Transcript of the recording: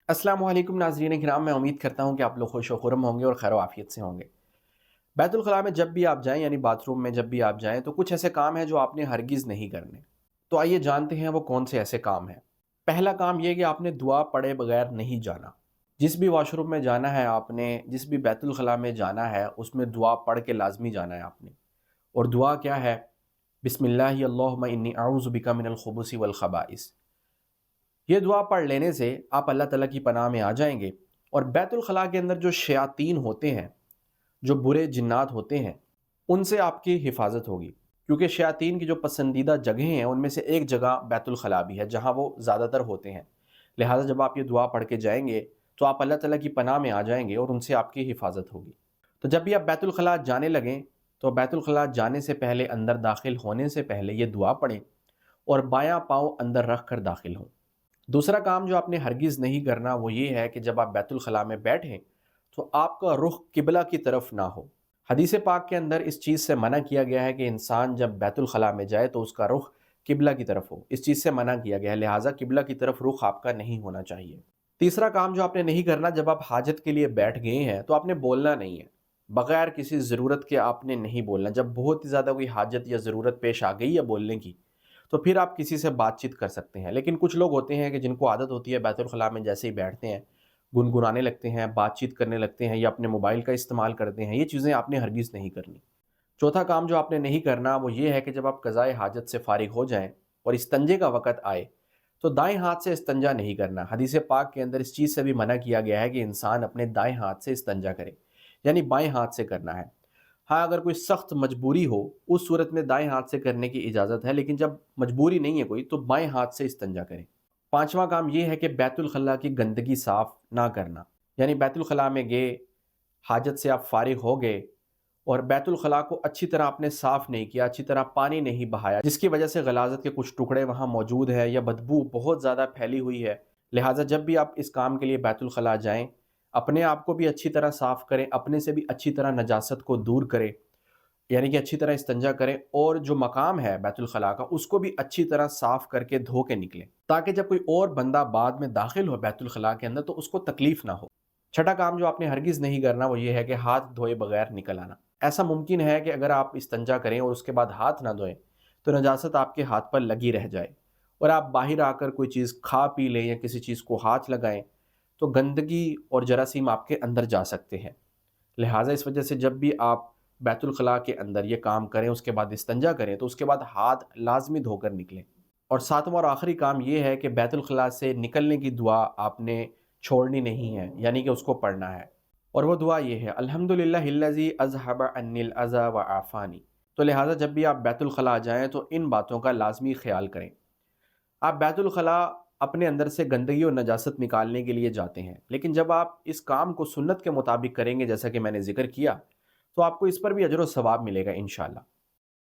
अस्सलाम वालेकुम नाज़रीन किराम, मैं उम्मीद करता हूँ कि आप लोग खुश व खुर्म होंगे और खैर आफियत से होंगे। बैतुल ख़ला में जब भी आप जाएँ यानी बाथरूम में जब भी आप जाएँ तो कुछ ऐसे काम हैं जो आपने हरगिज़ नहीं करने। तो आइए जानते हैं वो कौन से ऐसे काम हैं। पहला काम ये कि आपने दुआ पढ़े बगैर नहीं जाना। जिस भी वॉशरूम में जाना है आपने, जिस भी बैतुल ख़ला में जाना है उसमें दुआ पढ़ के लाज़मी जाना है आपने। और दुआ क्या है? बिस्मिल्लाहि अल्लाहुम्मा इन्नी अऊज़ु बिका मिनल खुबुसि वल ख़बाइस। ये दुआ पढ़ लेने से आप अल्लाह ताला की पनाह में आ जाएंगे और बैतुल खला के अंदर जो शयातीन होते हैं, जो बुरे जिन्नात होते हैं, उनसे आपकी हिफाजत होगी। क्योंकि शयातीन की जो पसंदीदा जगहें हैं उनमें से एक जगह बैतुल खला भी है जहाँ वो ज़्यादातर होते हैं। लिहाजा जब आप ये दुआ पढ़ के जाएंगे तो आप अल्लाह ताला की पनाह में आ जाएंगे और उनसे आपकी हिफाजत होगी। तो जब भी आप बैतुल खला जाने लगें तो बैतुल खला जाने से पहले, अंदर दाखिल होने से पहले ये दुआ पढ़ें और बायां पाँव अंदर रख कर दाखिल हों। दूसरा काम जो आपने हरगिज़ नहीं करना वो ये है कि जब आप बैतुल खला में बैठें तो आपका रुख किबला की तरफ ना हो। हदीस पाक के अंदर इस चीज़ से मना किया गया है कि इंसान जब बैतुल खला में जाए तो उसका रुख किबला की तरफ हो। इस चीज़ से मना किया गया है, लिहाजा किबला की तरफ रुख आपका नहीं होना चाहिए। तीसरा काम जो आपने नहीं करना, जब आप हाजत के लिए बैठ गए हैं तो आपने बोलना नहीं है। बग़ैर किसी ज़रूरत के आपने नहीं बोलना। जब बहुत ही ज़्यादा कोई हाजत या ज़रूरत पेश आ गई है बोलने की, तो फिर आप किसी से बातचीत कर सकते हैं। लेकिन कुछ लोग होते हैं कि जिनको आदत होती है बैतुल खला में जैसे ही बैठते हैं, गुनगुनाने लगते हैं, बातचीत करने लगते हैं या अपने मोबाइल का इस्तेमाल करते हैं। ये चीज़ें आपने हरगिज़ नहीं करनी। चौथा काम जो आपने नहीं करना वो ये है कि जब आप क़ज़ाए हाजत से फ़ारिग हो जाएँ और इस्तंजे का वक़्त आए, तो दाएँ हाथ से इस्तंजा नहीं करना। हदीस पाक के अंदर इस चीज़ से भी मना किया गया है कि इंसान अपने दाएँ हाथ से इस्तंजा करे, यानी बाएँ हाथ से करना है। हाँ, अगर कोई सख्त मजबूरी हो, उस सूरत में दाएँ हाथ से करने की इजाज़त है, लेकिन जब मजबूरी नहीं है कोई, तो बाएँ हाथ से इस्तिंजा करें। पाँचवाँ काम ये है कि बैतुल खला की गंदगी साफ़ ना करना। यानी बैतुल खला में गए, हाजत से आप फ़ारिग हो गए और बैतुल खला को अच्छी तरह आपने साफ़ नहीं किया, अच्छी तरह पानी नहीं बहाया, जिसकी वजह से गलाज़त के कुछ टुकड़े वहाँ मौजूद हैं या बदबू बहुत ज़्यादा फैली हुई है। लिहाजा जब भी आप इस काम के लिए बैतुल खला जाएँ, अपने आप को भी अच्छी तरह साफ़ करें, अपने से भी अच्छी तरह नजासत को दूर करें, यानी कि अच्छी तरह इस्तिंजा करें और जो मकाम है बैतुल खला का उसको भी अच्छी तरह साफ़ करके धो के निकलें, ताकि जब कोई और बंदा बाद में दाखिल हो बैतुल खला के अंदर तो उसको तकलीफ़ ना हो। छठा काम जो आपने हरगिज़ नहीं करना वो ये है कि हाथ धोए बगैर निकल आना। ऐसा मुमकिन है कि अगर आप इस्तिंजा करें और उसके बाद हाथ ना धोएं तो नजासत आपके हाथ पर लगी रह जाए और आप बाहर आकर कोई चीज़ खा पी लें या किसी चीज़ को हाथ लगाएं तो गंदगी और जरासीम आपके अंदर जा सकते हैं। लिहाजा इस वजह से जब भी आप बैतुल खला के अंदर ये काम करें, उसके बाद इस्तिंजा करें, तो उसके बाद हाथ लाज़मी धोकर निकलें। और सातवां और आखिरी काम ये है कि बैतुल खला से निकलने की दुआ आपने छोड़नी नहीं है, यानी कि उसको पढ़ना है। और वो दुआ ये है, अल्हम्दुलिल्लाहिल्लज़ी अज़हब अन्निल अज़ा व आफ़ानी। तो लिहाजा जब भी आप बैतुल खला जाएँ तो इन बातों का लाज़मी ख़्याल करें। आप बैतुल खला अपने अंदर से गंदगी और नजासत निकालने के लिए जाते हैं, लेकिन जब आप इस काम को सुन्नत के मुताबिक करेंगे जैसा कि मैंने ज़िक्र किया, तो आपको इस पर भी अजर व सवाब मिलेगा इंशाअल्लाह।